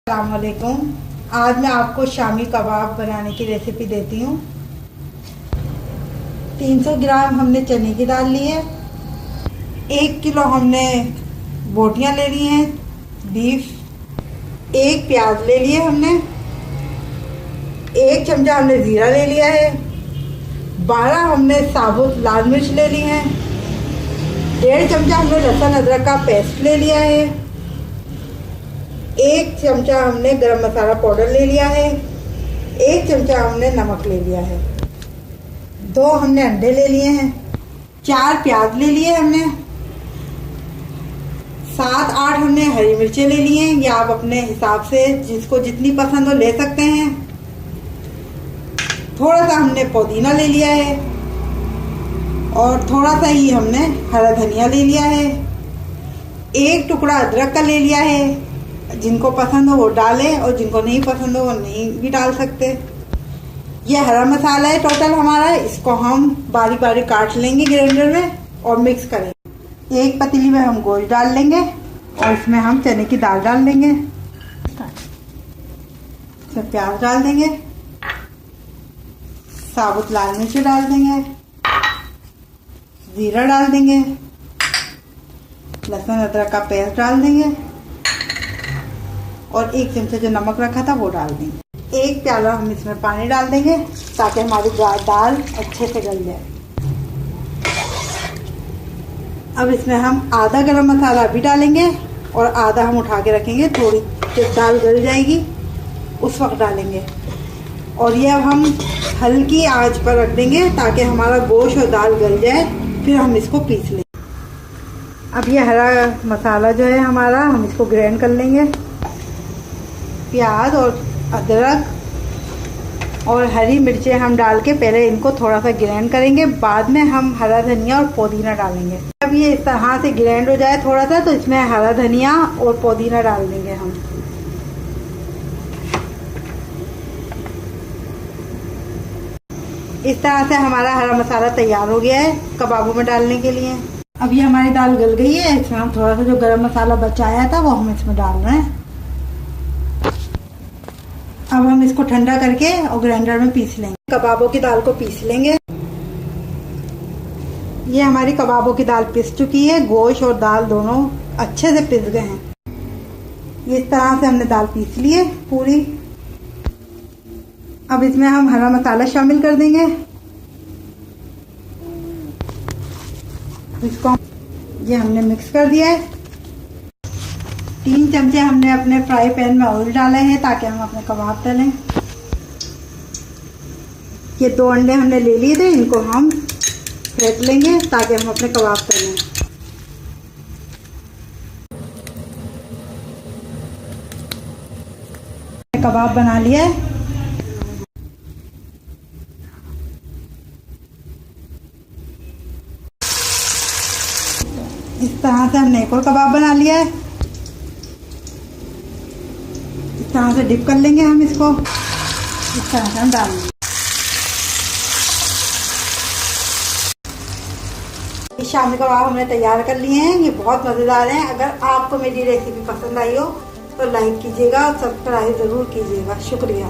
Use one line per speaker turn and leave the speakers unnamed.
अस्सलामुअलैकुम। आज मैं आपको शामी कबाब बनाने की रेसिपी देती हूँ। 300 ग्राम हमने चने की दाल ली है। 1 किलो हमने बोटियाँ ले ली हैं बीफ। 1 प्याज ले लिए हमने। 1 चमचा हमने ज़ीरा ले लिया है। 12 हमने साबुत लाल मिर्च ले ली हैं। 1.5 चमचा हमने लहसुन अदरक का पेस्ट ले लिया है। 1 चमचा हमने गरम मसाला पाउडर ले लिया है। 1 चमचा हमने नमक ले लिया है। 2 हमने अंडे ले लिए हैं। 4 प्याज ले लिए हमने। 7-8 हमने हरी मिर्चें ले ली हैं। या आप अपने हिसाब से जिसको जितनी पसंद हो ले सकते हैं। थोड़ा सा हमने पुदीना ले लिया है और थोड़ा सा ही हमने हरा धनिया ले लिया है। 1 टुकड़ा अदरक का ले लिया है। जिनको पसंद हो वो डालें और जिनको नहीं पसंद हो वो नहीं भी डाल सकते। ये हरा मसाला है टोटल हमारा। इसको हम बारीक बारीक काट लेंगे ग्राइंडर में और मिक्स करेंगे। 1 पतीली में हम गोश्त डाल लेंगे और इसमें हम चने की दाल डाल देंगे। इसमें प्याज डाल देंगे, साबुत लाल मिर्च डाल देंगे, जीरा डाल देंगे, लहसुन अदरक का पेस्ट डाल देंगे और 1 चमचा जो नमक रखा था वो डाल देंगे। 1 प्याला हम इसमें पानी डाल देंगे ताकि हमारी दाल अच्छे से गल जाए। अब इसमें हम आधा गरम मसाला भी डालेंगे और आधा हम उठा के रखेंगे। थोड़ी जब दाल गल जाएगी उस वक्त डालेंगे। और ये अब हम हल्की आंच पर रख देंगे ताकि हमारा गोश्त और दाल गल जाए। फिर हम इसको पीस लेंगे। अब ये हरा मसाला जो है हमारा, हम इसको ग्राइंड कर लेंगे। प्याज और अदरक और हरी मिर्चें हम डाल के पहले इनको थोड़ा सा ग्राइंड करेंगे। बाद में हम हरा धनिया और पुदीना डालेंगे। अब ये इस तरह से ग्राइंड हो जाए थोड़ा सा तो इसमें हरा धनिया और पुदीना डाल देंगे हम। इस तरह से हमारा हरा मसाला तैयार हो गया है कबाबों में डालने के लिए। अब ये हमारी दाल गल गई है। इसमें हम थोड़ा सा जो गरम मसाला बचाया था वो हम इसमें डाल रहे हैं। अब हम इसको ठंडा करके और ग्राइंडर में पीस लेंगे। कबाबों की दाल को पीस लेंगे। ये हमारी कबाबों की दाल पिस चुकी है। गोश्त और दाल दोनों अच्छे से पिस गए हैं। इस तरह से हमने दाल पीस ली है पूरी। अब इसमें हम हरा मसाला शामिल कर देंगे। इसको ये हमने मिक्स कर दिया है। 3 चमचे हमने अपने फ्राई पैन में ऑयल डाले हैं ताकि हम अपने कबाब तलें। ये 2 अंडे हमने ले लिए थे, इनको हम फेंट लेंगे ताकि हम अपने कबाब तलें। कबाब बना लिया है। इस तरह से हमने एक और कबाब बना लिया है। इस तरह से डिप कर लेंगे हम इसको। इस तरह से हम डाल लेंगे। ये शामी कबाब हमने तैयार कर लिए हैं। ये बहुत मज़ेदार हैं। अगर आपको मेरी रेसिपी पसंद आई हो तो लाइक कीजिएगा और सब्सक्राइब ज़रूर कीजिएगा। शुक्रिया।